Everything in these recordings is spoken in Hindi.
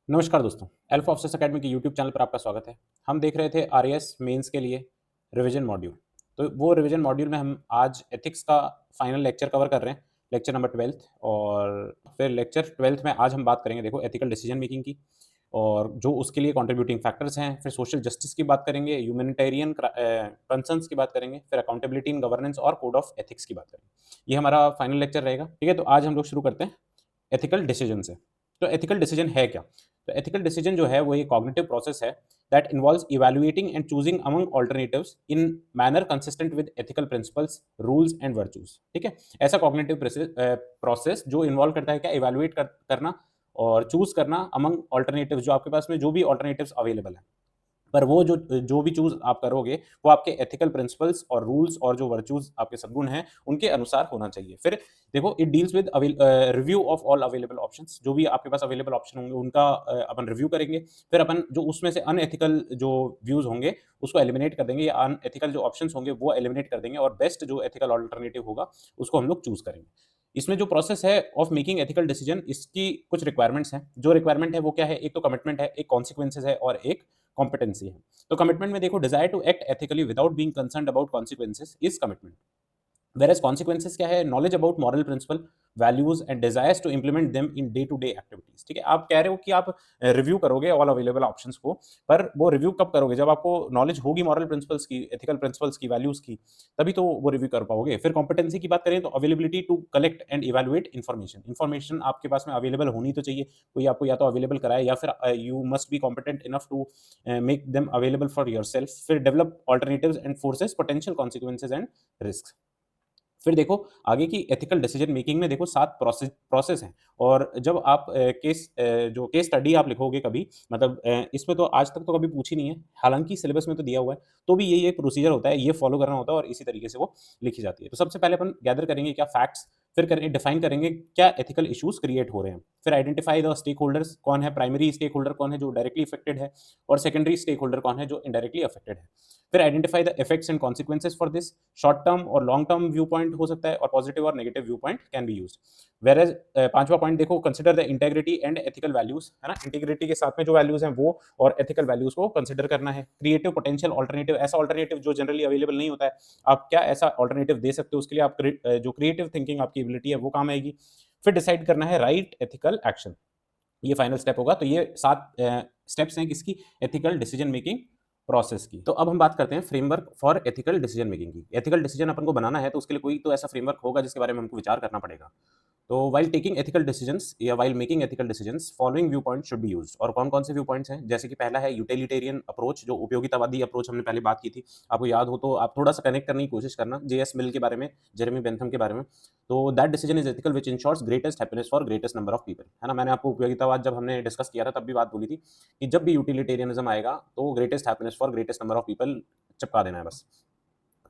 नमस्कार दोस्तों, अल्फा ऑफिसर्स अकेडमी के यूट्यूब चैनल पर आपका स्वागत है। हम देख रहे थे आरएएस मेंस के लिए रिवीजन मॉड्यूल। तो वो रिवीजन मॉड्यूल में हम आज एथिक्स का फाइनल लेक्चर कवर कर रहे हैं, लेक्चर नंबर 12। और फिर लेक्चर 12 में आज हम बात करेंगे देखो एथिकल डिसीजन मेकिंग की, और जो उसके लिए कंट्रीब्यूटिंग फैक्टर्स हैं। फिर सोशल जस्टिस की बात करेंगे, ह्यूमैनिटेरियन कंसर्न्स की बात करेंगे, फिर अकाउंटेबिलिटी इन गवर्नेंस और कोड ऑफ एथिक्स की बात करेंगे। ये हमारा फाइनल लेक्चर रहेगा, ठीक है। तो आज हम लोग शुरू करते हैं एथिकल डिसीजन से। तो एथिकल डिसीजन है क्या? तो एथिकल डिसीजन जो है वो एक कॉग्निटिव प्रोसेस है that involves evaluating and choosing among alternatives in manner consistent with ethical principles, rules and virtues. ठीक है। ऐसा कॉग्निटिव प्रोसेस जो इन्वॉल्व करता है क्या, इवैल्यूएट करना और चूज करना अमंग अल्टरनेटिव्स, जो आपके पास में जो भी अल्टरनेटिव्स अवेलेबल है। पर वो जो जो भी चूज़ आप करोगे, वो आपके एथिकल प्रिंसिपल्स और रूल्स और जो वर्च्यूज़ आपके सद्गुण हैं, उनके अनुसार होना चाहिए। फिर देखो, it deals with review of all available options. जो भी आपके पास अवेलेबल ऑप्शन होंगे, उनका अपन रिव्यू करेंगे। फिर अपन जो उसमें से अनएथिकल जो व्यूज़ होंगे, उसको एलिमिनेट कर देंगे, या अनएथिकल जो ऑप्शंस होंगे, वो एलिमिनेट कर देंगे, और बेस्ट जो एथिकल अल्टरनेटिव होगा, उसको हम लोग चूज़ करेंगे। इसमें जो प्रोसेस है ऑफ मेकिंग एथिकल डिसीजन, इसकी कुछ रिक्वायरमेंट्स हैं। जो रिक्वायरमेंट है वो क्या है? एक तो कमिटमेंट है, एक कॉन्सिक्वेंसेज है, और एक कॉम्पिटेंसी है। तो कमिटमेंट में देखो, desire to act ethically without being concerned about consequences is commitment. Whereas consequences क्या है? Knowledge about moral principle, values and desires to implement them in day to day activities. ठीक है। आप कह रहे हो कि आप रिव्यू करोगे ऑल अवेलेबल ऑप्शंस को, पर वो रिव्यू कब करोगे? जब आपको नॉलेज होगी मॉरल प्रिंसिपल्स की, एथिकल प्रिंसिपल्स की, वैल्यूज की, तभी तो वो रिव्यू कर पाओगे। फिर कॉम्पिटेंसी की बात करें तो availability to collect and evaluate information. Information आपके पास में अवेलेबल होनी तो चाहिए, कोई आपको या तो अवेलेबल कराए, या फिर you must be competent enough to make them available for yourself. फिर develop alternatives and forces potential consequences and risk. फिर देखो, आगे की एथिकल डिसीजन मेकिंग में देखो 7 प्रोसेस हैं। और जब आप जो केस स्टडी आप लिखोगे कभी, मतलब इसमें तो आज तक तो कभी पूछी नहीं है, हालाँकि सिलेबस में तो दिया हुआ है, तो भी यही एक प्रोसीजर होता है, ये फॉलो करना होता है, और इसी तरीके से वो लिखी जाती है। तो सबसे पहले अपन गैदर करेंगे क्या फैक्ट्स, फिर करेंगे डिफाइन करेंगे क्या एथिकल इश्यूज क्रिएट हो रहे हैं, फिर आइडेंटिफाई द स्टेक होल्डर्स, कौन है प्राइमरी स्टेक होल्डर, कौन है जो डायरेक्टली अफेक्टेड है, और सेकेंडरी स्टेक होल्डर कौन है जो इनडायरेक्टली अफेक्टेड है। फिर identify the effects and consequences for this. Short term और लॉन्ग टर्म व्यू पॉइंट हो सकता है, और पॉजिटिव और negative view point can be used. Whereas पांचवा पॉइंट देखो, consider the integrity and ethical values, है ना। इंटीग्रिटी के साथ में जो वैल्यूज हैं वो, और एथिकल वैल्यूज को कंसिडर करना है। क्रिएटिव पोटेंशियल ऑल्टरनेटिव, ऐसा ऑल्टरनेटिव जो जनरली अवेलेबल नहीं होता है, आप क्या ऐसा ऑल्टरनेटिव दे सकते हो, उसके लिए आप जो क्रिएटिव थिंकिंग आपकी एबिलिटी है वो काम आएगी। फिर डिसाइड करना है राइट एथिकल एक्शन, ये फाइनल स्टेप होगा। तो ये 7 स्टेप्स हैं किसकी? एथिकल डिसीजन मेकिंग प्रोसेस की। तो अब हम बात करते हैं framework for ethical decision making की। एथिकल डिसीजन अपन को बनाना है, तो उसके लिए कोई तो ऐसा फ्रेमवर्क होगा जिसके बारे में हमको विचार करना पड़ेगा। तो व्हाइल टेकिंग एथिकल डिसीजंस या while making ethical decisions, following view points should be used. और कौन-कौन से व्यू पॉइंट्स हैं? जैसे कि पहला है यूटिलिटेरियन अप्रोच, जो उपयोगितावादी अप्रोच हमने पहले बात की थी। आपको याद हो तो आप थोड़ा-सा कनेक्ट करने की कोशिश करना जेएस मिल के बारे में, जेरेमी बेंथम के बारे में। तो that decision is ethical which ensures greatest happiness for greatest number of people, है ना। मैंने आपको उपयोगितावाद जब हमने डिस्कस किया था, तब भी बात बोली थी कि जब भी यूटिलिटेरियनिज्म आएगा, तो greatest happiness for greatest number of people चिपका देना है बस।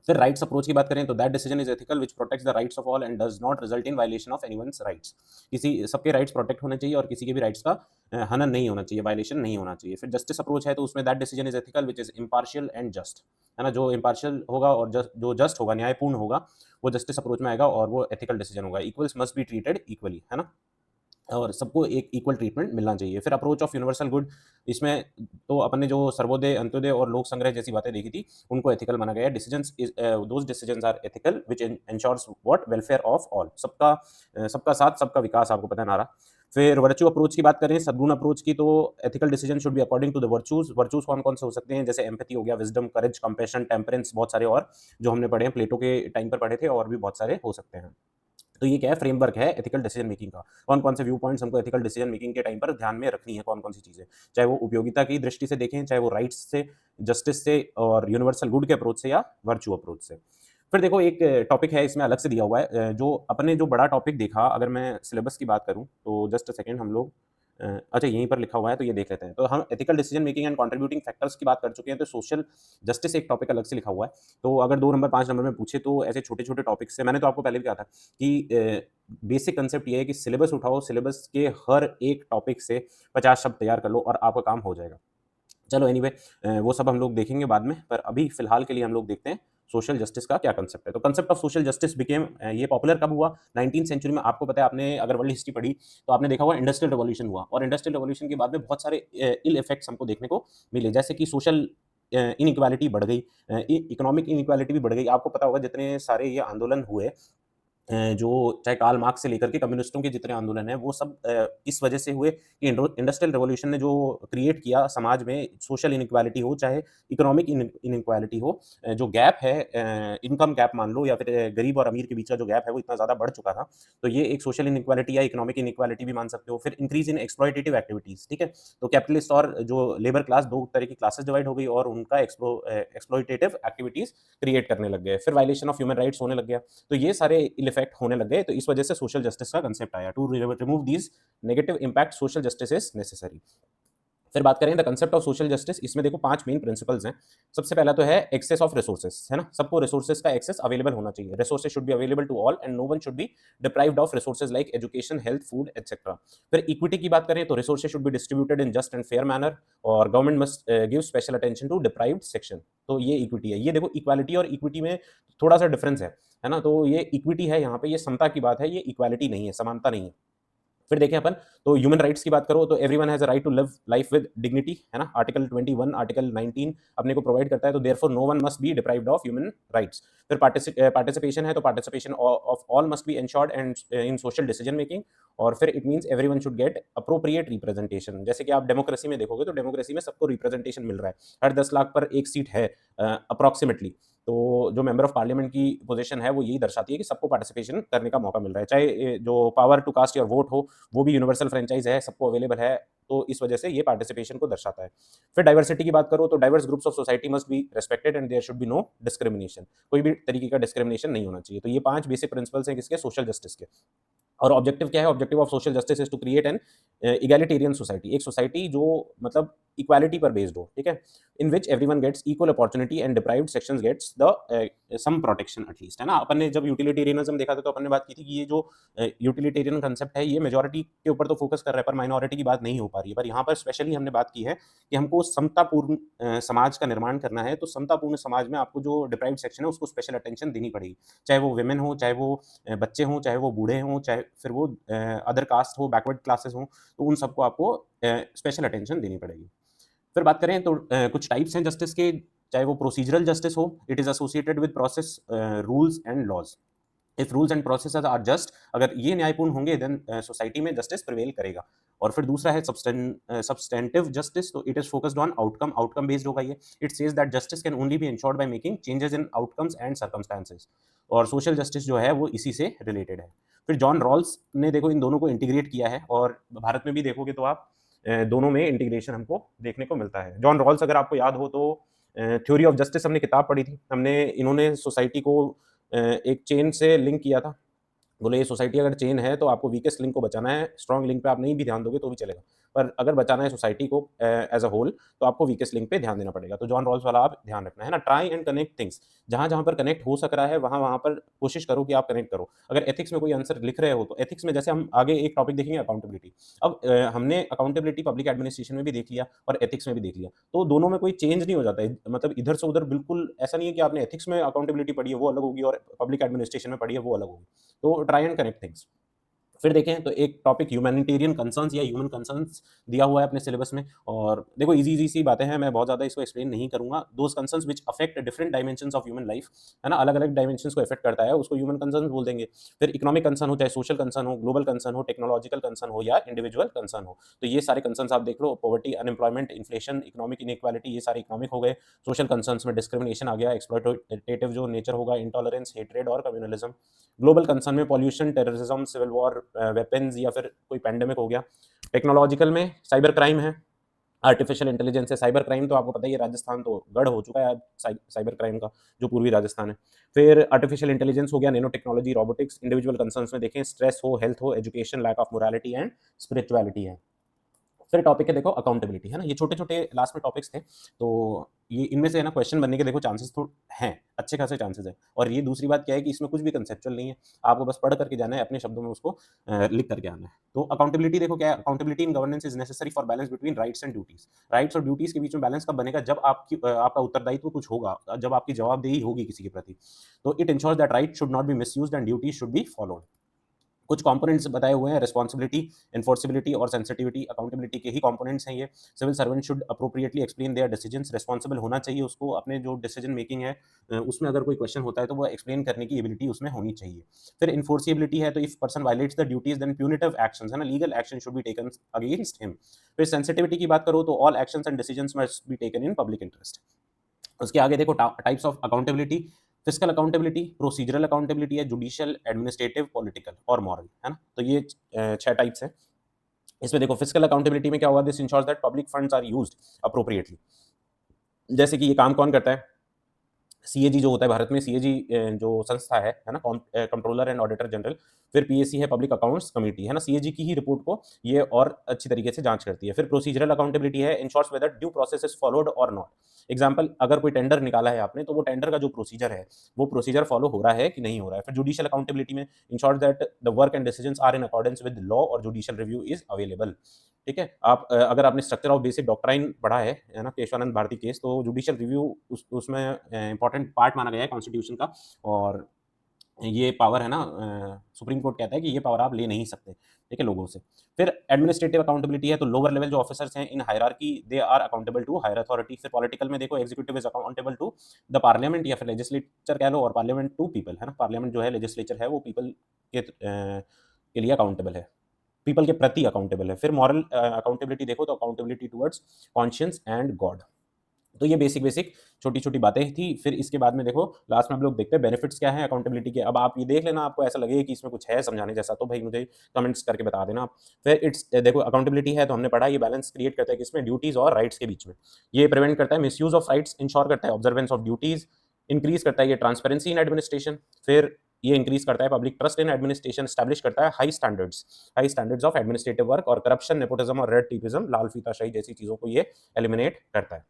फिर राइट्स अप्रोच की बात करें तो that decision is ethical which protects the rights of all and does not result in violation of anyone's rights. किसी सबके राइट्स प्रोटेक्ट होने चाहिए, और किसी के भी राइट्स का हनन नहीं होना चाहिए, वायलेशन नहीं होना चाहिए। फिर जस्टिस अप्रोच है, तो उसमें that decision is ethical which is impartial and just, है ना। जो इम्पार्शियल होगा और जो जस्ट होगा, न्यायपूर्ण होगा, वो जस्टिस अप्रोच में आएगा, और वो एथिकल डिसीजन होगा। Equals must be treated equally, है ना, और सबको एक इक्वल ट्रीटमेंट मिलना चाहिए। फिर अप्रोच ऑफ यूनिवर्सल गुड, इसमें तो अपन ने जो सर्वोदय, अंत्योदय और लोक संग्रह जैसी बातें देखी थी, उनको एथिकल माना गया है। Decisions is those decisions are ethical which ensures what welfare of all, सबका सबका साथ सबका विकास, आपको पता है नारा। फिर वर्च्यू अप्रोच की बात करें, सद्गुण अप्रोच की, तो ethical decision should be according to the virtues. Virtues कौन कौन से हो सकते हैं? जैसे एम्पैथी हो गया, विजडम, करेज, कंपैशन, टेम्परेंस, बहुत सारे और जो हमने पढ़े हैं, प्लेटो के टाइम पर पढ़े थे, और भी बहुत सारे हो सकते हैं। तो ये क्या है? फ्रेमवर्क है एथिकल डिसीजन मेकिंग का। कौन-कौन से व्यू पॉइंट्स हमको एथिकल डिसीजन मेकिंग के टाइम पर ध्यान में रखनी है, कौन-कौन सी चीज़ें। चाहे वो उपयोगिता की दृष्टि से देखें, चाहे वो राइट्स से, जस्टिस से, और यूनिवर्सल गुड के अप्रोच से, या वर्च्यू अप्रोच से। फिर देखो, एक टॉपिक है इसमें अलग से दिया हुआ है, जो अपने जो बड़ा टॉपिक देखा, अगर मैं सिलेबस की बात करूँ, तो जस्ट अ सेकंड, हम लोग अच्छा यहीं पर लिखा हुआ है, तो ये देख लेते हैं। तो हम ethical decision making and contributing factors की बात कर चुके हैं, तो सोशल जस्टिस एक टॉपिक अलग से लिखा हुआ है। तो अगर 2 नंबर 5 नंबर में पूछे, तो ऐसे छोटे-छोटे टॉपिक्स से, मैंने तो आपको पहले भी कहा था कि बेसिक कांसेप्ट ये है कि सिलेबस उठाओ, सिलेबस के हर एक टॉपिक से 50 शब्द तैयार कर लो, और आपका काम हो जाएगा। चलो एनीवे, वो सब हम लोग देखेंगे बाद में, पर अभी फिलहाल के लिए हम लोग देखते हैं सोशल जस्टिस का क्या कंसेप्ट है। तो concept of social justice became, ये पॉपुलर कब हुआ, 19th सेंचुरी में। आपको पता है, आपने अगर वर्ल्ड हिस्ट्री पढ़ी तो आपने देखा होगा इंडस्ट्रियल रेवोल्यूशन हुआ, और इंडस्ट्रियल रेवोल्यूशन के बाद में बहुत सारे इल इफेक्ट्स हमको देखने को मिले, जैसे कि सोशल इनइक्वालिटी बढ़ गई, इकोनॉमिक इनइक्वालिटी भी बढ़ गई। आपको पता होगा जितने सारे ये आंदोलन हुए, जो चाहे कार्ल मार्क्स से लेकर के कम्युनिस्टों के जितने आंदोलन हैं, वो सब इस वजह से हुए कि इंडस्ट्रियल रेवोल्यूशन ने जो क्रिएट किया समाज में, सोशल इनइक्वालिटी हो चाहे इकोनॉमिक इनइक्वालिटी हो, जो गैप है, इनकम गैप मान लो, या फिर गरीब और अमीर के बीच का जो गैप है वो इतना ज़्यादा बढ़ चुका था। तो ये एक सोशल इनइक्वालिटी या इकोनॉमिक इनइक्वालिटी भी मान सकते हो। फिर इंक्रीज इन एक्सप्लॉयटेटिव एक्टिविटीज़, ठीक है। तो कैपिटलिस्ट और जो लेबर क्लास, दो तरह की क्लासेस डिवाइड हो गई, और उनका एक्सप्लॉयटेटिव एक्टिविटीज़ क्रिएट करने लग गए। फिर वायलेशन ऑफ ह्यूमन राइट्स होने लग गया। तो ये सारे इल इफेक्ट होने लग गए, तो इस वजह से सोशल जस्टिस का कंसेप्ट आया। To remove these negative impact, social justice is necessary. फिर बात करें the concept of social justice, इसमें देखो 5 मेन प्रिंसिपल्स हैं। सबसे पहला तो है एक्सेस ऑफ रिसोर्सेज, है ना, सबको रिसोर्सेज का एक्सेस अवेलेबल होना चाहिए। Resources should be available to all and no one should be deprived of resources like education, health, food etcetera. फिर इक्विटी की बात करें तो resources should be distributed in just and fair manner, और government must give special attention to deprived section. तो ये इक्विटी है। ये देखो, इक्वालिटी और इक्विटी में थोड़ा सा डिफरेंस है ना। तो ये इक्विटी है, यहाँ पे ये समता की बात है, ये इक्वालिटी नहीं है, समानता नहीं है। फिर देखें अपन, तो ह्यूमन राइट्स की बात करो तो everyone has a right to live life with dignity, है ना। आर्टिकल 21, आर्टिकल 19 अपने को प्रोवाइड करता है, तो therefore no one must be deprived of human rights. फिर पार्टिसिपेशन है, तो participation of all must be ensured and in social decision making. और फिर it means everyone should get appropriate representation. जैसे कि आप डेमोक्रेसी में देखोगे तो डेमोक्रेसी में सबको रिप्रेजेंटेशन मिल रहा है, हर 10 लाख पर एक सीट है अप्रॉक्सीमेटली। तो जो मेंबर ऑफ पार्लियामेंट की पोजीशन है वो यही दर्शाती है कि सबको पार्टिसिपेशन करने का मौका मिल रहा है, चाहे जो power to cast your vote हो वो भी यूनिवर्सल फ्रेंचाइज है, सबको अवेलेबल है। तो इस वजह से ये पार्टिसिपेशन को दर्शाता है। फिर डाइवर्सिटी की बात करो तो diverse groups of society must be respected and there should be no discrimination, कोई भी तरीके का डिस्क्रिमिनेशन नहीं होना चाहिए। तो ये 5 बेसिक प्रिंसिपल्स हैं किसके, सोशल जस्टिस के। और ऑब्जेक्टिव क्या है, objective of social justice is to create an egalitarian society, एक सोसाइटी जो मतलब इक्वालिटी पर बेस्ड हो, ठीक है, in which everyone gets equal opportunity and deprived sections gets the some protection at least, है ना। अपन ने जब यूटिलिटेरियनिज्म देखा था तो अपन ने बात की थी कि ये जो यूटिलिटेरियन कंसेप्ट है ये मेजॉरिटी के ऊपर तो फोकस कर रहा है, पर माइनॉरिटी की बात नहीं हो पा रही है। पर यहाँ पर स्पेशली हमने बात की है कि हमको समतापूर्ण समाज का निर्माण करना है, तो समतापूर्ण समाज में आपको जो डिप्राइव्ड सेक्शन है उसको स्पेशल अटेंशन देनी पड़ेगी, चाहे वो वुमेन हो, चाहे वो बच्चे हों, चाहे वो बूढ़े हों, चाहे फिर वो अदर कास्ट हो, बैकवर्ड क्लासेस हों, तो उन सबको आपको स्पेशल अटेंशन देनी पड़ेगी। फिर बात करें तो कुछ टाइप्स हैं जस्टिस के, चाहे वो प्रोसीजरल जस्टिस हो, it is associated with process, rules and laws. If rules and process are just, अगर ये न्यायपूर्ण होंगे देन सोसाइटी में जस्टिस प्रिवेल करेगा। और फिर दूसरा है सब्सटेंटिव जस्टिस, तो it is focused on outcome, outcome based होगा ये। It says that justice can only be ensured by making changes in outcomes and circumstances. और सोशल जस्टिस जो है वो इसी से रिलेटेड है। फिर जॉन रॉल्स ने देखो इन दोनों को इंटीग्रेट किया है, और भारत में भी देखोगे तो आप दोनों में इंटीग्रेशन हमको देखने को मिलता है। जॉन रॉल्स अगर आपको याद हो तो थ्योरी ऑफ जस्टिस हमने किताब पढ़ी थी, हमने इन्होंने सोसाइटी को एक चेन से लिंक किया था। बोले ये सोसाइटी अगर चेन है तो आपको वीकेस्ट लिंक को बचाना है, स्ट्रॉन्ग लिंक पे आप नहीं भी ध्यान दोगे तो भी चलेगा, पर अगर बचाना है सोसाइटी को एज अ होल तो आपको वीकेस्ट लिंक पे ध्यान देना पड़ेगा। तो जॉन रॉल्स वाला आप ध्यान रखना है ना। ट्राई एंड कनेक्ट थिंग्स, जहाँ जहाँ पर कनेक्ट हो सक रहा है वहाँ वहाँ पर कोशिश करो कि आप कनेक्ट करो। अगर एथिक्स में कोई आंसर लिख रहे हो तो एथिक्स में, जैसे हम आगे एक टॉपिक देखेंगे अकाउंटेबिलिटी। अब हमने अकाउंटेबिलिटी पब्लिक एडमिनिस्ट्रेशन में भी देख लिया और एथिक्स में भी देख लिया, तो दोनों में कोई चेंज नहीं हो जाता है, मतलब इधर से उधर बिल्कुल ऐसा नहीं है कि आपने एथिक्स में अकाउंटेबिलिटी पढ़ी है वो अलग होगी और पब्लिक एडमिनिस्ट्रेशन में पढ़ी है वो अलग होगी। तो ट्राई एंड कनेक्ट थिंग्स। फिर देखें तो एक टॉपिक ह्यूमैनिटेरियन कंसर्न्स या ह्यूमन कंसर्न्स दिया हुआ है अपने सिलेबस में, और देखो इजी इजी सी बातें हैं, मैं बहुत ज़्यादा इसको एक्सप्लेन नहीं करूंगा। Those concerns which affect different dimensions of human life, है ना, अलग अलग डायमेंशंस को अफेक्ट करता है, उसको ह्यूमन कंसर्न्स बोल देंगे। फिर इकोनॉमिक कंसर्न हो, चाहे सोशल कंसर्न हो, ग्लोबल कंसर्न हो, टेक्नोलॉजिकल कंसर्न हो या इंडिविजुअल कंसर्न हो, तो ये सारे कंसर्न्स आप देख लो। Poverty, unemployment, inflation, economic inequality, ये सारे इकोनॉमिक हो गए। सोशल कंसर्न्स में डिस्क्रिमिनेशन आ गया, एक्सप्लॉयटेटिव जो नेचर होगा, इंटॉलरेंस, हेट्रेड और कम्युनलिज्म। ग्लोबल कंसर्न में pollution, terrorism, civil war, weapons या फिर कोई पैंडेमिक हो गया। टेक्नोलॉजिकल में साइबर क्राइम है, आर्टिफिशियल इंटेलिजेंस है। साइबर क्राइम तो आपको पता ही है, राजस्थान तो गढ़ हो चुका है अब साइबर क्राइम का, जो पूर्वी राजस्थान है। फिर आर्टिफिशियल इंटेलिजेंस हो गया, nano technology, robotics. Individual concerns में देखें स्ट्रेस हो, हेल्थ हो, education, lack of morality and spirituality है। फिर टॉपिक है देखो अकाउंटेबिलिटी, है ना। ये छोटे-छोटे लास्ट में टॉपिक्स थे, तो ये इनमें से है ना क्वेश्चन बनने के देखो चांसेस तो हैं, अच्छे खासे चांसेस हैं। और ये दूसरी बात क्या है कि इसमें कुछ भी कंसेप्चुअल नहीं है, आपको बस पढ़ करके जाना है, अपने शब्दों में उसको लिख करके आना है। तो अकाउंटेबिलिटी देखो क्या है, accountability in governance is necessary for balance between rights and duties. Rights और ड्यूटीज के बीच में बैलेंस कब बनेगा, जब आपका उत्तरदायित्व कुछ होगा, जब आपकी जवाबदेही होगी किसी के प्रति। तो it ensures that right should not be misused and duties should be followed. कुछ कंपोनेंट्स बताए हुए हैं, रिस्पांसिबिलिटी, एनफोर्सिबिलिटी और सेंसिटिविटी, अकाउंटेबिलिटी के ही कंपोनेंट्स हैं ये। Civil servant should appropriately explain their decisions, responsible होना चाहिए उसको, अपने जो डिसीजन मेकिंग है उसमें अगर कोई क्वेश्चन होता है तो वो एक्सप्लेन करने की एबिलिटी उसमें होनी चाहिए। फिर इन्फोर्सिबिलिटी है, तो if person violates the duties then punitive actions, है ना, legal action should be taken against him. फिर सेंसिटिविटी की बात करो तो all actions and decisions must be taken in public interest. उसके आगे देखो types of accountability, physical accountability, procedural accountability है, जुडिशियल, एडमिनिस्ट्रेटिव, पॉलिटिकल और मॉरल, है ना। तो ये 6 टाइप्स हैं। इसमें देखो फिजिकल अकाउंटेबिलिटी में क्या होगा, this ensures that public funds are used appropriately. जैसे कि ये काम कौन करता है, सीएजी जो होता है भारत में, सीएजी जो संस्था है ना, कंट्रोलर एंड ऑडिटर जनरल। फिर पीएसी है, पब्लिक अकाउंट्स कमेटी, है ना, सीएजी की ही रिपोर्ट को ये और अच्छी तरीके से जांच करती है। फिर प्रोसीजरल अकाउंटेबिलिटी है, ensures whether due process is followed और नॉट। एग्जांपल, अगर कोई टेंडर निकाला है आपने, तो वो टेंडर का जो प्रोसीजर है वो प्रोसीजर फॉलो हो रहा है कि नहीं हो रहा है। फिर जुडिशियल अकाउंटेबिलिटी में ensures that the work and decisions are in accordance with law और जुडिशियल रिव्यू इज अवेलेबल। ठीक है, आप अगर आपने स्ट्रक्चर ऑफ बेसिक डॉक्ट्राइन पढ़ा है ना, केशवानंद भारती केस, तो जुडिशियल रिव्यू उसमें इंपॉर्टेंट पार्ट माना गया है कॉन्स्टिट्यूशन का। और ये पावर है ना, सुप्रीम कोर्ट कहता है कि ये पावर आप ले नहीं सकते, ठीक है, लोगों से। फिर एडमिनिस्ट्रेटिव अकाउंटेबिलिटी है, तो लोअर लेवल जो ऑफिसर्स हैं in hierarchy they are accountable to higher authority. फिर पॉलिटिकल में देखो executive is accountable to the parliament या फिर लेजिस्लेचर कह लो, और पार्लियामेंट टू पीपल, है ना। पार्लियामेंट जो है, लेजिस्लेचर है, वो पीपल के लिए अकाउंटेबल है, पीपल के प्रति अकाउंटेबल है। फिर मॉरल अकाउंटेबिलिटी देखो तो accountability towards conscience and God. तो ये बेसिक छोटी-छोटी बातें थी। फिर इसके बाद में देखो लास्ट में हम लोग देखते हैं बेनिफिट्स क्या हैं अकाउंटेबिलिटी के। अब आप ये देख लेना, आपको ऐसा लगे कि इसमें कुछ है समझाने जैसा, तो भाई मुझे कमेंट्स करके बता देना आप। फिर देखो अकाउंटेबिलिटी है तो हमने पढ़ा, ये बैलेंस क्रिएट करता है किसमें, ड्यूटीज और राइट्स के बीच में। ये प्रिवेंट करता है मिसयूज ऑफ राइट्स, इंश्योर करता है ऑब्जर्वेंस ऑफ ड्यूटीज, इंक्रीज करता है ये ट्रांसपेरेंसी इन एडमिनिस्ट्रेशन। फिर ये इंक्रीज करता है public trust in administration, establish करता है high standards of administrative work, और करप्शन, नेपोटिज्म और रेड टेपिज्म, लाल फीताशाही जैसी चीजों को ये एलिमिनेट करता है।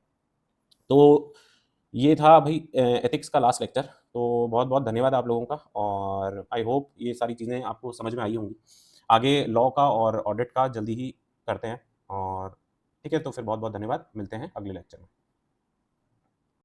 तो ये था भाई एथिक्स का लास्ट लेक्चर। तो बहुत-बहुत धन्यवाद आप लोगों का, और आई होप ये सारी चीज़ें आपको समझ में आई होंगी। आगे लॉ का और ऑडिट का जल्दी ही करते हैं, और ठीक है, तो फिर बहुत-बहुत धन्यवाद। मिलते हैं अगले लेक्चर में।